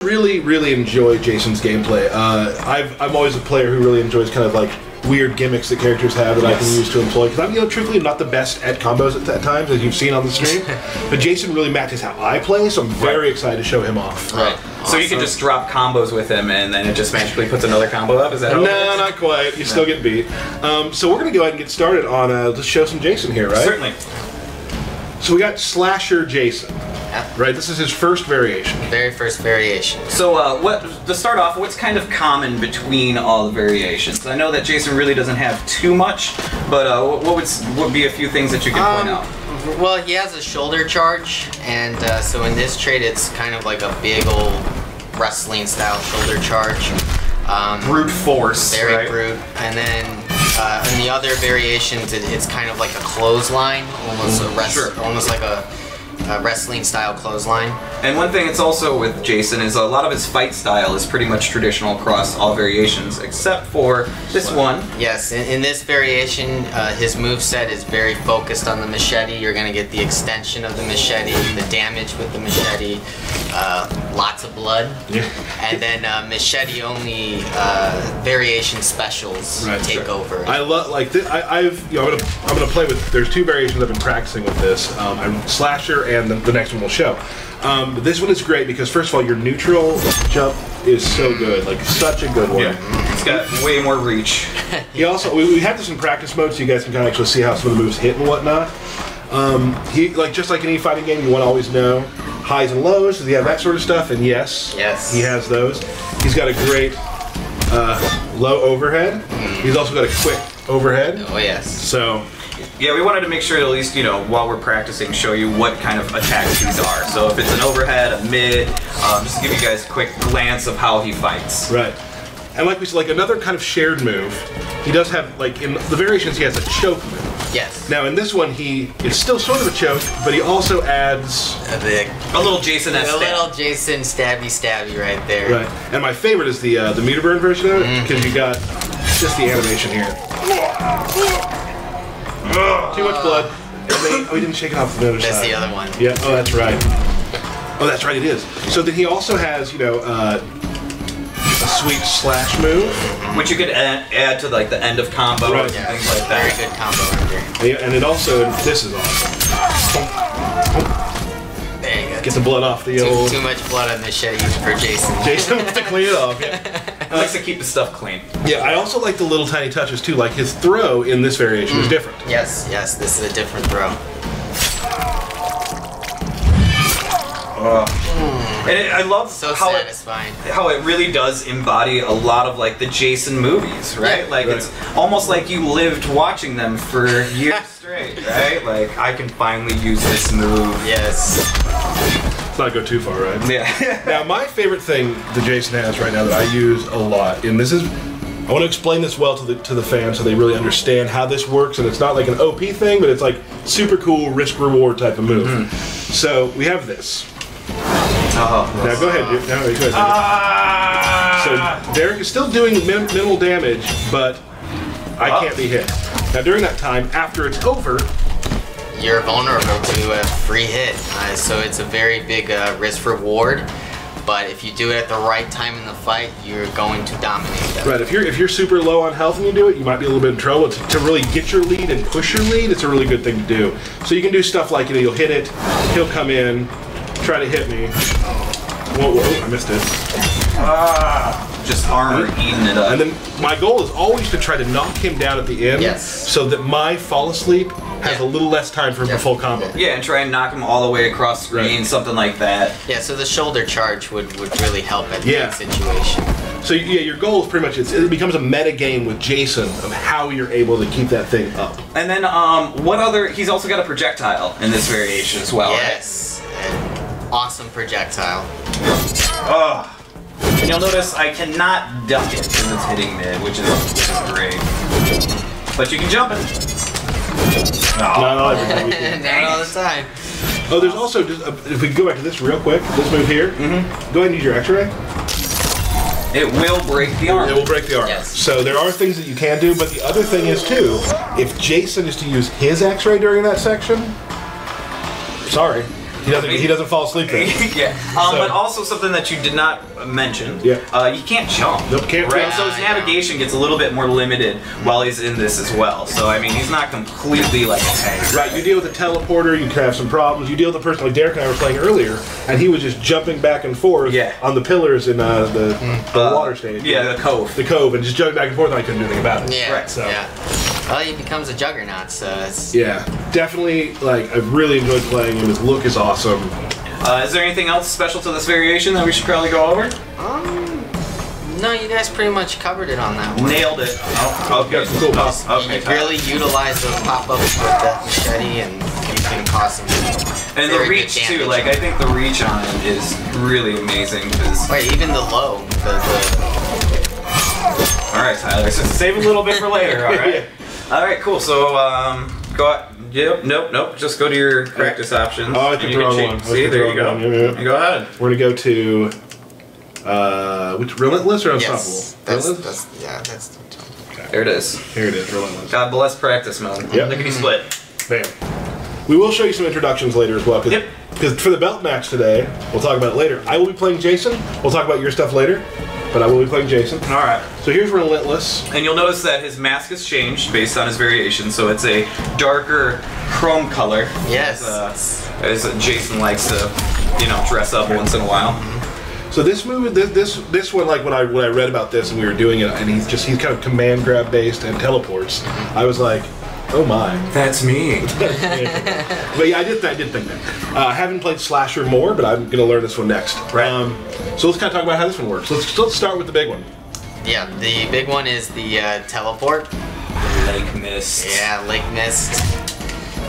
Really enjoy Jason's gameplay. I'm always a player who really enjoys kind of like weird gimmicks that characters have that I can use to employ. Because I'm, truthfully not the best at combos at times, as you've seen on the stream. But Jason really matches how I play, so I'm very excited to show him off. Right. Awesome. So you can just drop combos with him, and then it just magically puts another combo up. Is that? No, not quite. You still get beat. So we're gonna go ahead and get started on just show some Jason here, right? Certainly. So we got Slasher Jason. Right, this is his first variation. Very first variation. So, to start off, what's kind of common between all the variations? I know that Jason really doesn't have too much, but what would be a few things that you could point out? Well, he has a shoulder charge, and so in this trade, it's kind of like a big old wrestling style shoulder charge. Brute force. Very brute. And then in the other variations, it's kind of like a clothesline, almost almost like a wrestling style clothesline. And one thing it's also with Jason is a lot of his fight style is pretty much traditional across all variations, except for this one. Yes, in this variation, his moveset is very focused on the machete. You're going to get the extension of the machete, the damage with the machete, lots of blood, and then machete only variation specials take over. I love I'm gonna play with. There's two variations I've been practicing with this. Slasher and the next one we'll show. But this one is great because first of all, your neutral jump is so good, like such a good one. Yeah. It's got way more reach. He also we have this in practice mode, so you guys can kind of actually see how some of the moves hit and whatnot. He just like any fighting game, you want to always know highs and lows. Does he have that sort of stuff? And yes, he has those. He's got a great low overhead. He's also got a quick overhead. Oh yes. So. Yeah, we wanted to make sure to at least, while we're practicing, show you what kind of attacks these are. So if it's an overhead, a mid, just to give you guys a quick glance of how he fights. Right. And like we said, like another kind of shared move, he does have, like in the variations, he has a choke move. Yes. Now in this one, it's still sort of a choke, but he also adds a little Jason-esque stab. A little Jason stabby right there. Right. And my favorite is the meter burn version of it, because you got just the animation here. Too much blood. He didn't shake it off the other side. That's the other one. Yeah. Oh, that's right. Oh, that's right. It is. So then he also has, a sweet slash move, which you could add to like the end of combo and things like that. Very good combo right there. And it also, this is awesome. There you go. Get the blood off the old. Too much blood on the machete for Jason. Jason wants to clean it off. He likes to keep the stuff clean. Yeah, I also like the little tiny touches too. Like his throw in this variation is different. Yes, this is a different throw. And I love how it really does embody a lot of like the Jason movies, right? Like it's almost like you lived watching them for years straight, right? Like I can finally use this move. Yes. Let's not go too far, right? Yeah. Now my favorite thing that Jason has right now that I use a lot, and this is, I want to explain this well to the fans so they really understand how this works, and it's not like an OP thing, but it's like super cool risk reward type of move. So we have this. Now go ahead. So Derek is still doing minimal damage, but I can't be hit. Now during that time, after it's over, you're vulnerable to a free hit. So it's a very big risk reward. But if you do it at the right time in the fight, you're going to dominate them. Right. If you're super low on health and you do it, you might be a little bit in trouble. To really get your lead and push your lead, it's a really good thing to do. So you can do stuff like you'll hit it, he'll come in, try to hit me. Whoa, I missed it. Just armor eating it up. And then my goal is always to try to knock him down at the end, so that my fall asleep has a little less time for the full combo. Yeah, and try and knock him all the way across screen, something like that. Yeah, so the shoulder charge would really help at that situation. So yeah, your goal is pretty much, it becomes a meta game with Jason of how you're able to keep that thing up. And then he's also got a projectile in this variation as well. Yes, an awesome projectile. And you'll notice I cannot duck it because it's hitting mid, which is great. But you can jump it. Not all the time. Oh, there's also, if we go back to this real quick, this move here, go ahead and use your X-ray. It will break the arm. It will break the arm. Yes. So there are things that you can do, but the other thing is too, if Jason is to use his X-ray during that section, sorry. He doesn't fall asleep then. Yeah. But also something that you did not mention. Yeah. You can't jump. Nope, can't right? jump. So his navigation gets a little bit more limited while he's in this as well. So I mean, he's not completely like a tank. Right. You deal with a teleporter, you can have some problems. You deal with a person like Derek and I were playing earlier, and he was just jumping back and forth on the pillars in the water stage. Yeah, the cove. The cove, and just jumping back and forth, and I couldn't do anything about it. Yeah. Right. So. Yeah. Well, he becomes a juggernaut, so it's... Yeah, definitely, like, I've really enjoyed playing him. His look is awesome. Is there anything else special to this variation that we should probably go over? No, you guys pretty much covered it on that one. Nailed it. Oh, okay. Cool. Okay. You really utilize those pop-ups with that machete, and you can cause some and the reach, too. Like, I think the reach on it is really amazing. Wait, even the low. Alright, Tyler, so save a little bit for later, alright? Alright, cool. So, go out. Yep, nope. Just go to your practice options. Oh, I think the wrong one. See, there you go. Yeah. Go ahead. We're going to go to, which, Relentless or Unstoppable? Yes, that's the okay. There it is. Here it is, Relentless. God bless practice mode. Yep. Lickety split. Bam. We will show you some introductions later as well, because for the belt match today, we'll talk about it later. I will be playing Jason. We'll talk about your stuff later, but I will be playing Jason. Alright. So here's Relentless. And you'll notice that his mask has changed based on his variation, so it's a darker chrome color. Yes. As Jason likes to, dress up once in a while. So this movie, this one, like when I read about this and we were doing it, and he's kind of command grab based and teleports. I was like, oh my. That's me. But yeah, I did think that. I haven't played Slasher more, but I'm gonna learn this one next. Right. So let's kind of talk about how this one works. Let's start with the big one. Yeah, the big one is the teleport. Lake Mist. Yeah, Lake Mist.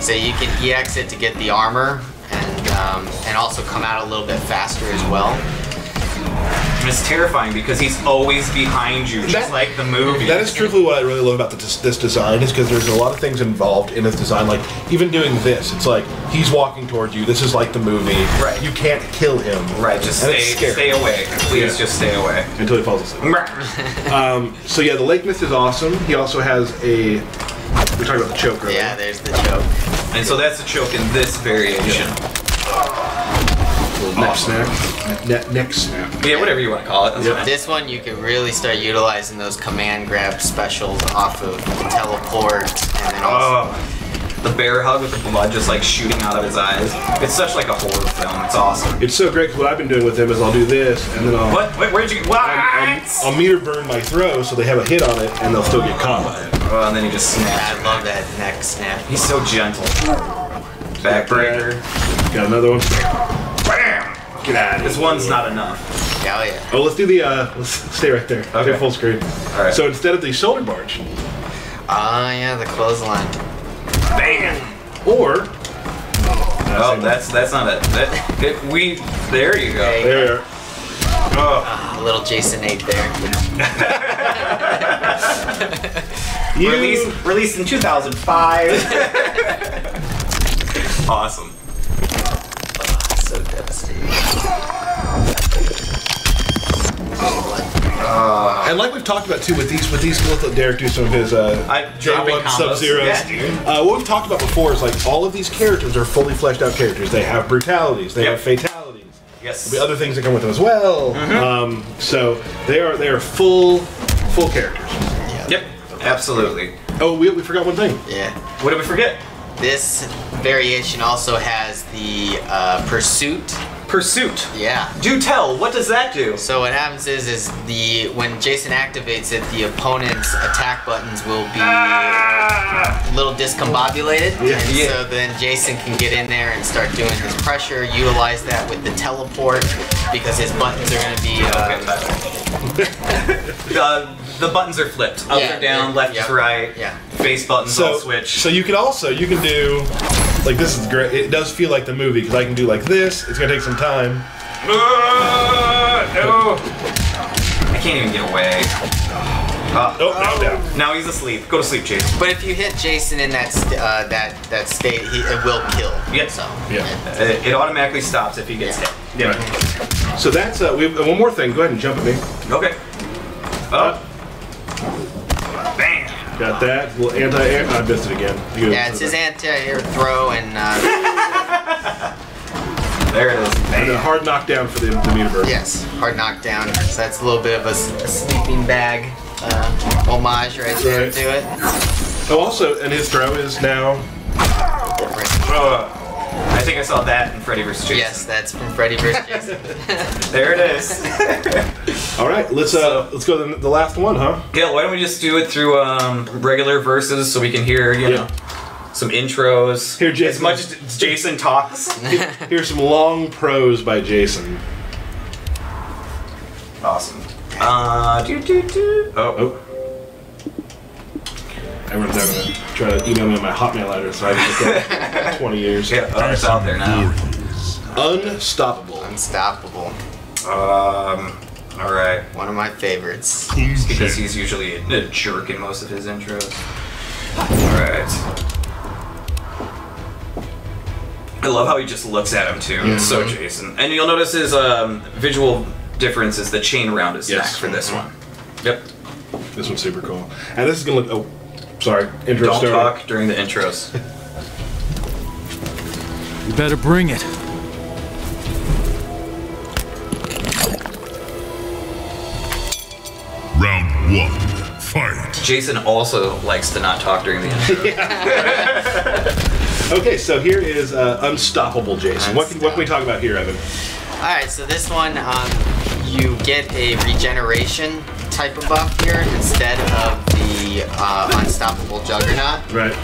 So you can EX it to get the armor and also come out a little bit faster as well. And it's terrifying because he's always behind you, just like the movie. That is truthfully what I really love about this design, is because there's a lot of things involved in this design. Like, even doing this, it's like, he's walking towards you, this is like the movie. Right. You can't kill him. Right, just stay away. Please just stay away. Until he falls asleep. So yeah, the Lake Mist is awesome. He also has we talked about the choke earlier. Yeah, there's the choke. And so that's the choke in this variation. Neck snap. Neck snap. Yeah, whatever you want to call it. That's This one you can really start utilizing those command grab specials off of the teleport, and then also the bear hug with the blood just like shooting out of his eyes. It's such like a horror film. It's awesome. It's so great because what I've been doing with him is I'll do this and then I'll... What? Wait, where'd you get... What? I'll meter burn my throw so they have a hit on it and they'll still get caught by it. Oh, and then he just snaps. I love that neck snap. He's so gentle. Backbreaker. Got another one. Bam! Get out of here. This one's not enough. Yeah, oh yeah. Oh, let's do the, let's stay right there. Okay. Stay full screen. Alright. So instead of the shoulder barge. Yeah, the clothesline. Bam! Or... Oh, that's not it. There you go. There. A little Jason 8 there. Released in 2005. Awesome. So devastating. And like we've talked about too with these, we'll let Derek do some of his dropping J1 Sub-Zeros. Yeah, what we've talked about before is like all of these characters are fully fleshed out characters. They have brutalities, they have fatalities. Yes. There'll be other things that come with them as well. So they are full characters. Yeah. Yep. Absolutely. Oh, we forgot one thing. Yeah. What did we forget? This variation also has the pursuit. Pursuit. Yeah. Do tell. What does that do? So what happens is when Jason activates it, the opponent's attack buttons will be a little discombobulated. Yeah. And so then Jason can get in there and start doing his pressure, utilize that with the teleport, because his buttons are going to be... the buttons are flipped. Up or down, left to right. Yeah. Face buttons all switch. So you can do, like, this is great. It does feel like the movie because I can do like this. It's gonna take some time. No. I can't even get away. Now down. Now he's asleep. Go to sleep, Jason. But if you hit Jason in that state, it will kill. Yep. So It automatically stops if he gets hit. Yeah. So that's we have one more thing. Go ahead and jump at me. Okay. Bam. Got that. A little anti-air. I missed it again. Yeah, it's his anti-air throw, and There it is. And a hard knockdown for the meter burst. Yes, hard knockdown. So that's a little bit of a sleeping bag homage right there to it. Oh, also, and his throw is now Different. I think I saw that in Freddy vs. Jason. Yes, that's from Freddy vs. Jason. There it is. All right, let's go to the last one, huh? Yeah, why don't we just do it through regular verses so we can hear, you know, some intros. Here, Jason. As much as Jason talks. Here's some long prose by Jason. Awesome. Everyone's now gonna try to email me on my Hotmail address, so I just got 20 years. Yeah, it's out there now. Unstoppable. Unstoppable. Alright. One of my favorites. Because he's usually a jerk in most of his intros. Alright. I love how he just looks at him too. It's so Jason. And you'll notice his visual difference is the chain around his neck for this one. Yep. This one's super cool. And this is gonna look. Oh, sorry. Intro Don't started. talk during the intros. You better bring it. Round 1. Fight. Jason also likes to not talk during the intro. Okay, so here is Unstoppable Jason. What can we talk about here, Evan? Alright, so this one, you get a regeneration type of buff here instead of the Unstoppable Juggernaut. Right.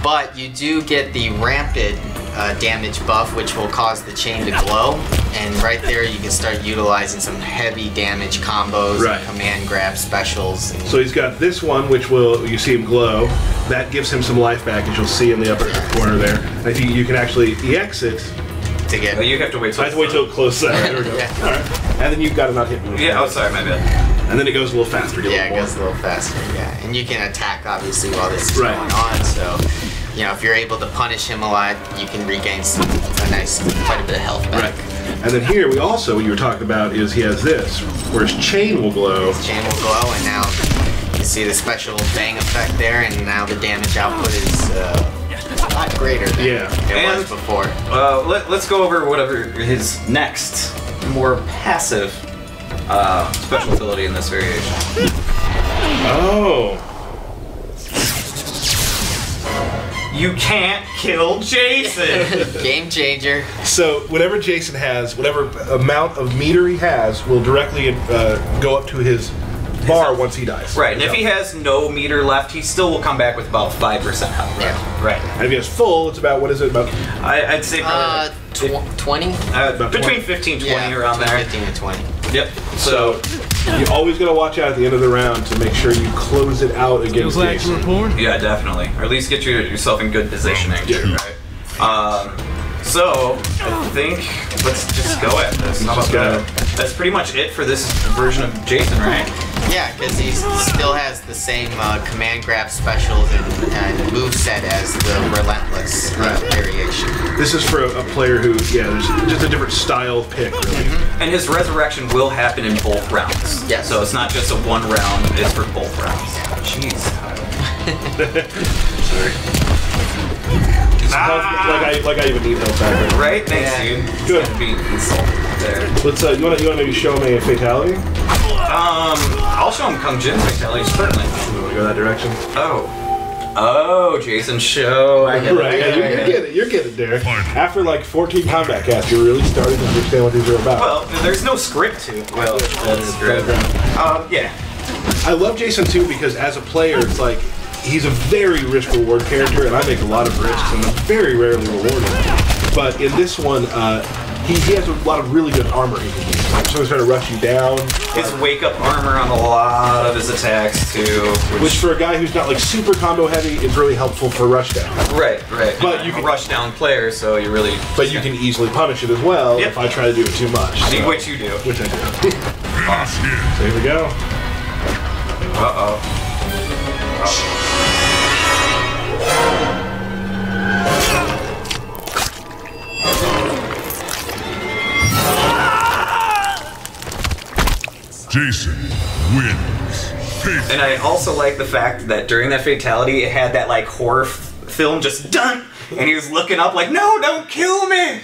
But you do get the rampant damage buff, which will cause the chain to glow. And right there, you can start utilizing some heavy damage combos, and command grab specials. And so he's got this one, which you see him glow. That gives him some life back, as you'll see in the upper corner there. And I think you can actually EX it. To get. You have to wait till I have to wait till it closes. There we go. All right. And then you've got to not hit me. Yeah, oh, sorry, my bad. And then it goes a little faster. Yeah, it goes a little faster, yeah. And you can attack, obviously, while this is going on, so, you know, if you're able to punish him a lot, you can regain quite a bit of health back. Right. And then here, we also, what you were talking about, is he has this, where his chain will glow. His chain will glow, and now you see the special bang effect there, and now the damage output is a lot greater than it was before. Let's go over whatever his next, more passive special ability in this variation. Oh. You can't kill Jason! Game changer. So whatever Jason has, whatever amount of meter he has, will directly go up to his bar once he dies. Right, and if he has no meter left, he still will come back with about 5% health. Yeah. Right. And if he has full, it's about, what is it, about? I'd say probably 20? Between 15 and 20 around there. 15 to 20. Yep. So you always got to watch out at the end of the round to make sure you close it out against Jason. Yeah, definitely. Or at least get yourself in good positioning. Right. So I think let's just go at this. How about that? That's pretty much it for this version of Jason, right? Yeah, because he still has the same command grab specials and moveset as the Relentless variation. This is for a player who, there's just a different style pick, really. And his resurrection will happen in both rounds. Yes. So it's not just a one round, it's for both rounds. Jeez. Sorry. Like I even need health back. Right? Thanks, dude. Good. Be insulted there. Let's. You want to maybe show me a fatality? I'll show him Kung Jin's fatality, certainly. You want to go that direction? Oh, Jason show. I get it. You're getting it, Derek. After like 14 combat casts, you're really starting to understand what these are about. Well, there's no script to it. Well, that's true. Yeah. I love Jason too because as a player, it's like he's a very risk-reward character, and I make a lot of risks, and I'm very rarely rewarded. But in this one, he has a lot of really good armor he can use. Like someone's trying to rush you down. His wake-up armor on a lot of his attacks too. Which for a guy who's not like super combo heavy is really helpful for rush down. Right. But you can rush down player, so you really. But you can easily punish it as well if I try to do it too much. See what you do. Which I do. Awesome. So here we go. Jason wins. And I also like the fact that during that fatality, it had that like horror film just done, and he was looking up like, "No, don't kill me!"